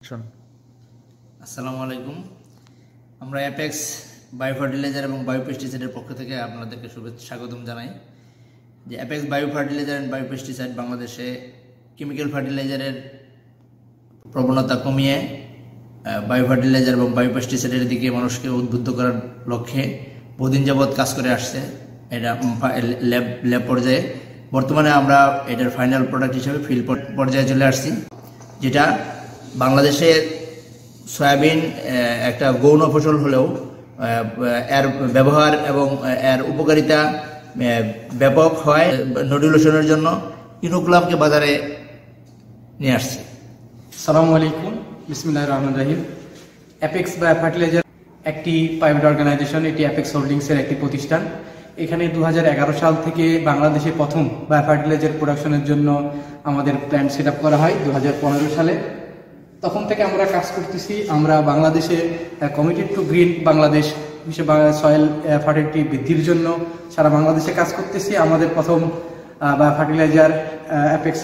আসসালামু আলাইকুম। আমরা অ্যাপেক্স বায়ো ফার্টিলাইজার এবং বায়ো পেস্টিসাইডের পক্ষ থেকে আপনাদেরকে শুভেচ্ছা স্বাগতম জানাই। যে apex bio fertiliser and bio pesticide বাংলাদেশে কেমিক্যাল ফার্টিলাইজারের প্রবণতা কমিয়ে বায়ো ফার্টিলাইজার এবং বায়ো পেস্টিসাইডের দিকে মানুষকে উদ্বুদ্ধ করার লক্ষ্যে বহুদিন যাবৎ কাজ করে আসছে। এটা ল্যাব পর্যায়ে, বর্তমানে আমরা এটার ফাইনাল প্রোডাক্ট হিসেবে ফিল্ড পর্যায়ে চলে আসছি, যেটা বাংলাদেশে সয়াবিন একটা গৌণ ফসল হলেও এর ব্যবহার এবং এর উপকারিতা ব্যাপক হয়। নডুলেশনের জন্য ইনোকুলামকে বাজারে নিয়ে আসছে। আসসালামু আলাইকুম, বিসমিল্লাহির রহমানির রহিম। অ্যাপেক্স বায়ো ফার্টিলাইজার একটি প্রাইভেট অর্গানাইজেশন, এটি অ্যাপেক্স হোল্ডিংসের একটি প্রতিষ্ঠান। এখানে 2011 সাল থেকে বাংলাদেশে প্রথম বায়ো ফার্টিলাইজার প্রোডাকশনের জন্য আমাদের প্ল্যান্ট সেট আপ করা হয় 2015 সালে। তখন থেকে আমরা কাজ করতেছি। আমরা বাংলাদেশে কমিটেড টু গ্রিন বাংলাদেশ হিসেবে সয়েল ফার্টিলিটি বৃদ্ধির জন্য সারা বাংলাদেশে কাজ করতেছি। আমাদের প্রথম বায়ো ফার্টিলাইজার অ্যাপেক্স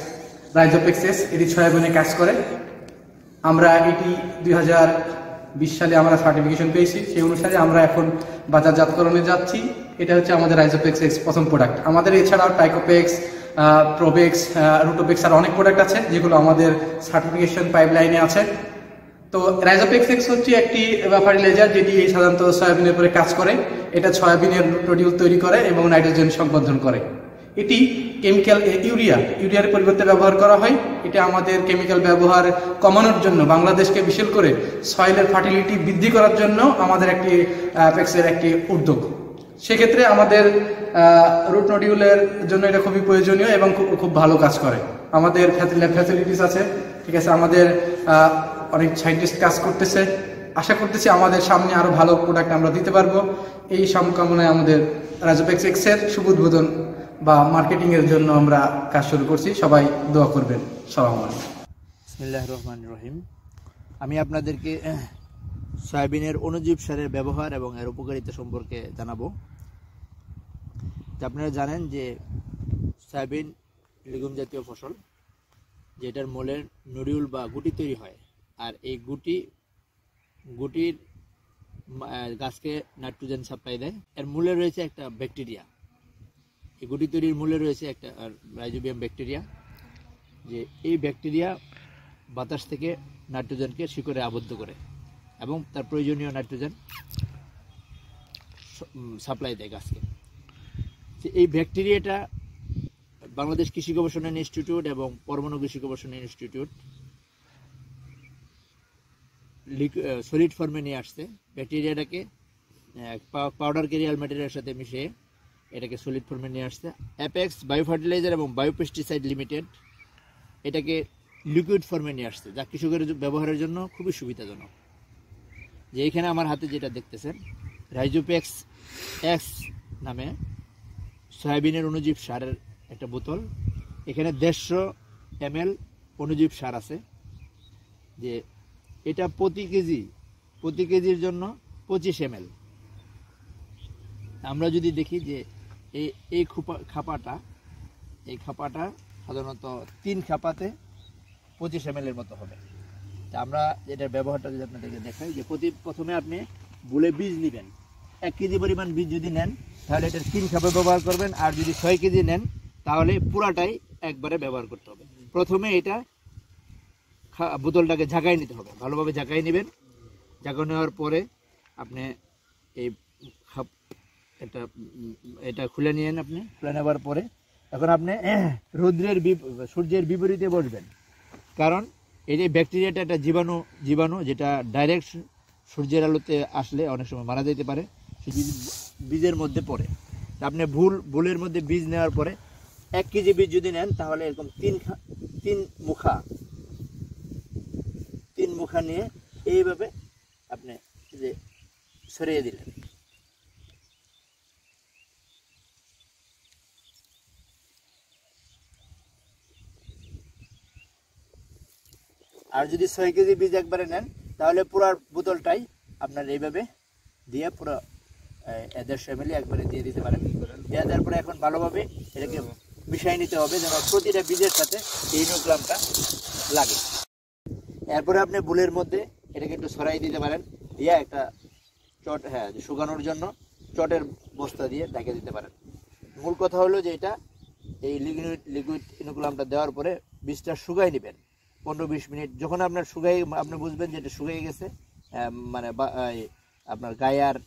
রাইজোপেক্সেস, এটি সয়াবিনে কাজ করে। আমরা এটি 2020 সালে আমরা সার্টিফিকেশন পেয়েছি। সেই অনুসারে আমরা এখন বাজারজাতকরণে যাচ্ছি। এটা হচ্ছে আমাদের রাইজোপেক্স প্রথম প্রোডাক্ট। আমাদের এছাড়াও টাইকোপেক্স, প্রোবেক্স, রুটোপেক্স আর অনেক প্রোডাক্ট আছে যেগুলো আমাদের সার্টিফিকেশন পাইপলাইনে আছে। তো রাইজোপেক্স হচ্ছে একটি ফার্টিলাইজার যেটি সাধারণত সয়াবিনের উপরে কাজ করে। এটা সয়াবিনের নডিউল তৈরি করে এবং নাইট্রোজেন সংবর্ধন করে। এটি কেমিক্যাল ইউরিয়ার পরিবর্তে ব্যবহার করা হয়। এটা আমাদের কেমিক্যাল ব্যবহার কমানোর জন্য, বাংলাদেশকে বিশেষ করে সয়েলের ফার্টিলিটি বৃদ্ধি করার জন্য আমাদের একটি অ্যাপেক্সের একটি উদ্যোগ। সেক্ষেত্রে আমাদের রুট নডিউলের জন্য এটা খুবই প্রয়োজনীয় এবং খুব ভালো কাজ করে। আমাদের ল্যাব ফ্যাসিলিটিস আছে, ঠিক আছে। আমাদের অনেক সায়েন্টিস্ট কাজ করতেছে। আশা করতেছি আমাদের সামনে আরো ভালো প্রোডাক্ট আমরা দিতে পারবো। এই সমকামনায় আমাদের রাইজোপেক্স এক্সের শুভ উদ্বোধন বা মার্কেটিং এর জন্য আমরা কাজ শুরু করছি। সবাই দোয়া করবেন। আসসালামু আলাইকুম। বিসমিল্লাহির রহমানির রহিম। আমি আপনাদেরকে সয়াবিনের অণুজীব সারের ব্যবহার এবং এর উপকারিতা সম্পর্কে জানাবো। আপনারা জানেন যে সয়াবিন লেগুম জাতীয় ফসল, যেটার মূলের নডিউল বা গুটি তৈরি হয়। আর এই গুটির গাছকে নাইট্রোজেন সাপ্লাই দেয়। এর মূলে রয়েছে একটা ব্যাকটেরিয়া। এই গুটি তৈরির মূলে রয়েছে একটা রাইজোবিয়াম ব্যাকটেরিয়া, যে এই ব্যাকটেরিয়া বাতাস থেকে নাইট্রোজেনকে শিকড়ে আবদ্ধ করে এবং তার প্রয়োজনীয় নাইট্রোজেন সাপ্লাই দেয় গাছকে। এই ব্যাকটেরিয়াটা বাংলাদেশ কৃষি গবেষণা ইনস্টিটিউট এবং পরমাণু কৃষি গবেষণা ইনস্টিটিউট সলিড ফর্মে নিয়ে আসছে। ব্যাকটেরিয়াটাকে পাউডার ক্যারিয়াল ম্যাটেরিয়ালের সাথে মিশিয়ে এটাকে সলিড ফর্মে নিয়ে আসছে। অ্যাপেক্স বায়ো ফার্টিলাইজার এবং বায়ো পেস্টিসাইড লিমিটেড এটাকে লিকুইড ফর্মে নিয়ে আসছে, যা কৃষকের ব্যবহারের জন্য খুবই সুবিধাজনক। যে এখানে আমার হাতে যেটা দেখতেছেন, রাইজোপেক্স এক্স নামে সয়াবিনের অণুজীব সারের একটা বোতল। এখানে 150 ml অণুজীব সার আছে। যে এটা প্রতি কেজির জন্য 25 ml। আমরা যদি দেখি যে এই খাপাটা সাধারণত 3 খাপাতে 25 ml এর মতো হবে। আমরা এটার ব্যবহারটা যদি আপনাদেরকে দেখাই, যে প্রথমে আপনি বুলে বীজ নেবেন। 1 কেজি পরিমাণ বীজ যদি নেন তাহলে এটার 3 খাপে ব্যবহার করবেন। আর যদি 6 কেজি নেন তাহলে পুরাটাই একবারে ব্যবহার করতে হবে। প্রথমে এটা বোতলটাকে ঝাঁকাই নিতে হবে, ভালোভাবে ঝাঁকাই নেবেন। ঝাঁকা নেওয়ার পরে আপনি এই এটা খুলে নিয়েন। আপনি খুলে নেওয়ার পরে এখন আপনি সূর্যের বিপরীতে বসবেন, কারণ এই যে ব্যাকটেরিয়াটা একটা জীবাণু যেটা ডাইরেক্ট সূর্যের আলোতে আসলে অনেক সময় মারা যেতে পারে, বীজের মধ্যে পড়ে। আপনি ভুলের মধ্যে বীজ নেওয়ার পরে 1 কেজি বীজ যদি নেন তাহলে এরকম তিন মুখা নিয়ে এইভাবে আপনি যে সরিয়ে দিলেন। আর যদি 6 কেজি বীজ একবারে নেন তাহলে পুরো বোতলটাই আপনার এইভাবে দিয়ে পুরো 150 ml একবারে দিয়ে দিতে পারেন। দেওয়ার পরে এখন ভালোভাবে এটাকে মিশিয়ে নিতে হবে, যেন প্রতিটা বীজের সাথে এই ইনোকুলামটা লাগে। এরপরে আপনি বুলের মধ্যে এটাকে একটু ছড়াই দিতে পারেন, দিয়ে একটা চট, হ্যাঁ, শুকানোর জন্য চটের বস্তা দিয়ে ঢেকে দিতে পারেন। মূল কথা হলো যে এটা এই লিকুইড ইনোকুলামটা দেওয়ার পরে বীজটা শুকাই নেবেন 15-20 মিনিট। যখন আপনার আপনি বুঝবেন যে এটা শুকিয়ে গেছে, মানে আপনার গায়ে আর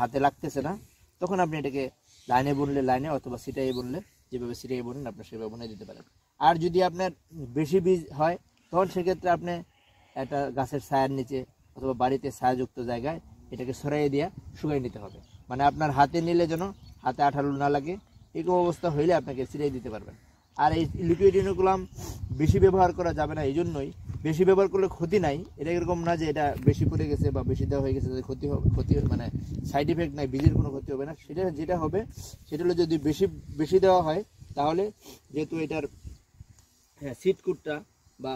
হাতে লাগতেছে না, তখন আপনি এটাকে লাইনে বুনলে লাইনে, অথবা ছিটাই বুনলে যেভাবে ছিটাই বুনেন আপনি সেভাবে বুনে দিতে পারেন। আর যদি আপনার বেশি বীজ হয় তখন সেক্ষেত্রে আপনি একটা গাছের ছায়ার নিচে অথবা বাড়িতে ছায়াযুক্ত জায়গায় এটাকে ছড়াইয়ে দিয়ে শুকাই নিতে হবে। মানে আপনার হাতে নিলে যেন হাতে আঠালো না লাগে, এরকম অবস্থা হইলে আপনাকে ছিটাই দিতে পারবেন। আর এই লিকুইড ইনোকুলাম বেশি ব্যবহার করা যাবে না, এই জন্যই বেশি ব্যবহার করলে ক্ষতি নাই। এটা এরকম না যে এটা বেশি পড়ে গেছে বা বেশি দেওয়া হয়ে গেছে ক্ষতি মানে সাইড ইফেক্ট নাই, বীজের কোনো ক্ষতি হবে না। যেটা হবে সেটা হলো যদি বেশি দেওয়া হয় তাহলে যেহেতু এটার সিডকুটটা বা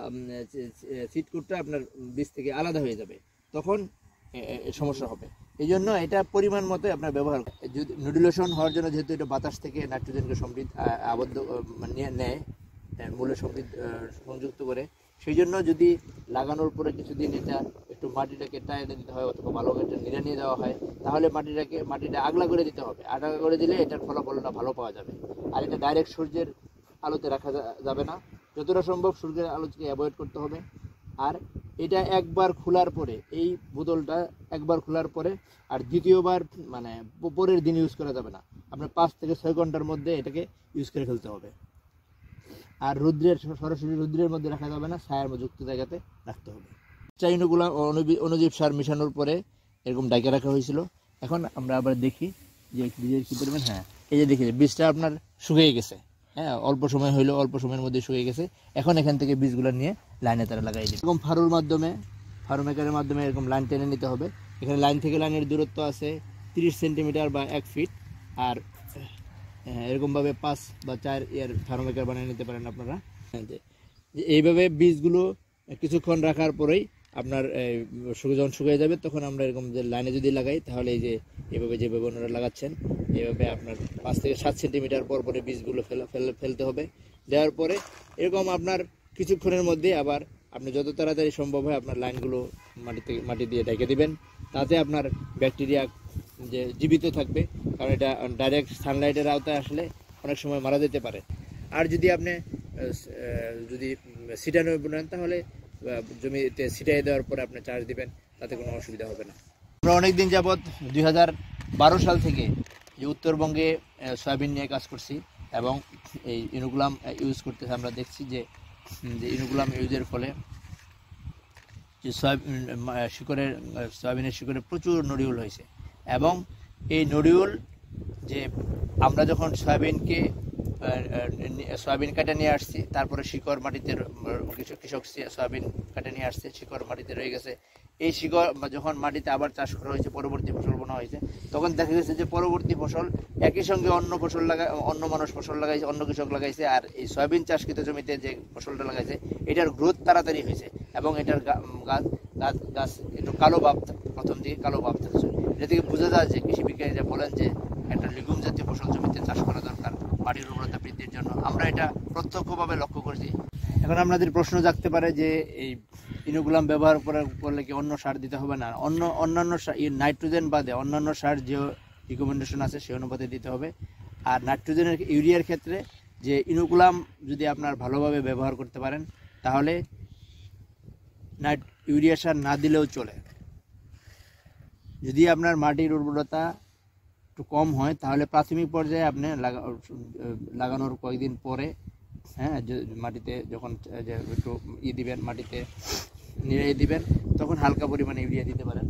সিডকুটটা আপনার বীজ থেকে আলাদা হয়ে যাবে, তখন সমস্যা হবে। এই জন্য এটা পরিমাণ মতো আপনার ব্যবহার, যদি নিউট্রিলেশন হওয়ার জন্য যেহেতু এটা বাতাস থেকে নাইট্রোজেনকে আবদ্ধ নেয়, মূলের সংযুক্ত করে, সেই জন্য যদি লাগানোর পরে কিছুদিন এটা একটু মাটিটাকে টাইনে দিতে হয় অথবা ভালো করে নিড়ে নিয়ে দেওয়া হয়, তাহলে মাটিটা আগলা করে দিতে হবে। আগলা করে দিলে এটার ফলাফলটা ভালো পাওয়া যাবে। আর এটা ডাইরেক্ট সূর্যের আলোতে রাখা যাবে না, যতটা সম্ভব সূর্যের আলোকে অ্যাভয়েড করতে হবে। আর এটা একবার খোলার পরে, এই বোতলটা একবার খোলার পরে আর দ্বিতীয়বার মানে পরের দিন ইউজ করা যাবে না, আপনার 5 থেকে 6 ঘন্টার মধ্যে এটাকে ইউজ করে ফেলতে হবে। আর সরাসরি রৌদ্রের মধ্যে রাখা যাবে না, ছায়ার যুক্ত জায়গাতে রাখতে হবে। ইনোকুলাম অণুজীব সার মেশানোর পরে এরকম ডাইকে রাখা হয়েছিল। এখন আমরা আবার দেখি যে বীজের কী পরিমাণ, হ্যাঁ এই যে দেখি বীজটা আপনার শুকিয়ে গেছে, হ্যাঁ অল্প সময় হইলো, অল্প সময়ের মধ্যে শুকিয়ে গেছে। এখন এখান থেকে বীজগুলো নিয়ে লাইনে তারা লাগাই দিই। এরকম ফারু মেকারের মাধ্যমে এরকম লাইন টেনে নিতে হবে। এখানে লাইন থেকে লাইনের দূরত্ব আছে 30 সেন্টিমিটার বা 1 ফিট। আর এরকমভাবে 5 বা 4 এর ফারু মেকার বানিয়ে নিতে পারেন আপনারা। এইভাবে বীজগুলো কিছুক্ষণ রাখার পরেই আপনার যখন শুকিয়ে যাবে, তখন আমরা এরকম যে লাইনে যদি লাগাই, তাহলে এই যে এভাবে যেভাবে ওনারা লাগাচ্ছেন, এইভাবে আপনার 5 থেকে 7 সেন্টিমিটার পর পরে বীজগুলো ফেলতে হবে। দেওয়ার পরে এরকম আপনার কিছুক্ষণের মধ্যে আবার আপনি যত তাড়াতাড়ি সম্ভব হয় আপনার লাইনগুলো মাটি দিয়ে ঢেকে দিবেন, তাতে আপনার ব্যাকটেরিয়া যে জীবিত থাকবে, কারণ এটা ডাইরেক্ট সানলাইটের আওতায় আসলে অনেক সময় মারা যেতে পারে। আর যদি আপনি ছিটানো নেন, তাহলে জমিতে ছিটাই দেওয়ার পরে আপনি চার্জ দিবেন, তাতে কোনো অসুবিধা হবে না। আমরা অনেকদিন যাবৎ 2012 সাল থেকে যে উত্তরবঙ্গে সয়াবিন নিয়ে কাজ করছি এবং এই ইনোকুলাম ইউজ করতেছে। আমরা দেখছি যে ইনোকুলাম ইউজের ফলে যে সয়াবিনের শিকড়ে প্রচুর নড়িউল হয়েছে। এবং এই নড়িউল যে আমরা যখন সয়াবিন কাটে নিয়ে আসছি, তারপরে শিকড় মাটিতে, কিছু কৃষক সয়াবিন কাটে নিয়ে আসছে, শিকড় মাটিতে রয়ে গেছে। এই শিকড় যখন মাটিতে আবার চাষ করা হয়েছে, পরবর্তী ফসল বোনা হয়েছে, তখন দেখা গেছে যে পরবর্তী ফসল একই সঙ্গে অন্য মানুষ ফসল লাগাইছে, অন্য কৃষক লাগাইছে, আর এই সয়াবিন চাষকৃত জমিতে যে ফসলটা লাগাইছে এটার গ্রোথ তাড়াতাড়ি হয়েছে এবং এটার গাছ একটু কালো ভাব, প্রথম দিকে কালো ভাব থাকছে। এটা থেকে বোঝা যায় যে কৃষি বিজ্ঞানীরা বলেন যে একটা লিগুম জাতীয় ফসল জমিতে চাষ করা দরকার মাটির উর্বরতা বৃদ্ধির জন্য। আমরা এটা প্রত্যক্ষভাবে লক্ষ্য করছি। এখন আপনাদের প্রশ্ন জাগতে পারে যে এই ইনোকুলাম ব্যবহার করলে কি অন্য সার দিতে হবে না? অন্যান্য নাইট্রোজেন বাদে অন্যান্য সার যে রিকমেন্ডেশন আছে সেই অনুপাতে দিতে হবে। আর নাইট্রোজেনের ইউরিয়ার ক্ষেত্রে যে ইনোকুলাম যদি আপনার ভালোভাবে ব্যবহার করতে পারেন, তাহলে ইউরিয়া সার না দিলেও চলে। যদি আপনার মাটির উর্বরতা একটু কম হয়, তাহলে প্রাথমিক পর্যায়ে আপনি লাগানোর কয়েকদিন পরে, হ্যাঁ, মাটিতে যখন একটু দিবেন, মাটিতে নিড়াই দিবেন, তখন হালকা পরিমাণে ইউরিয়া দিতে পারেন।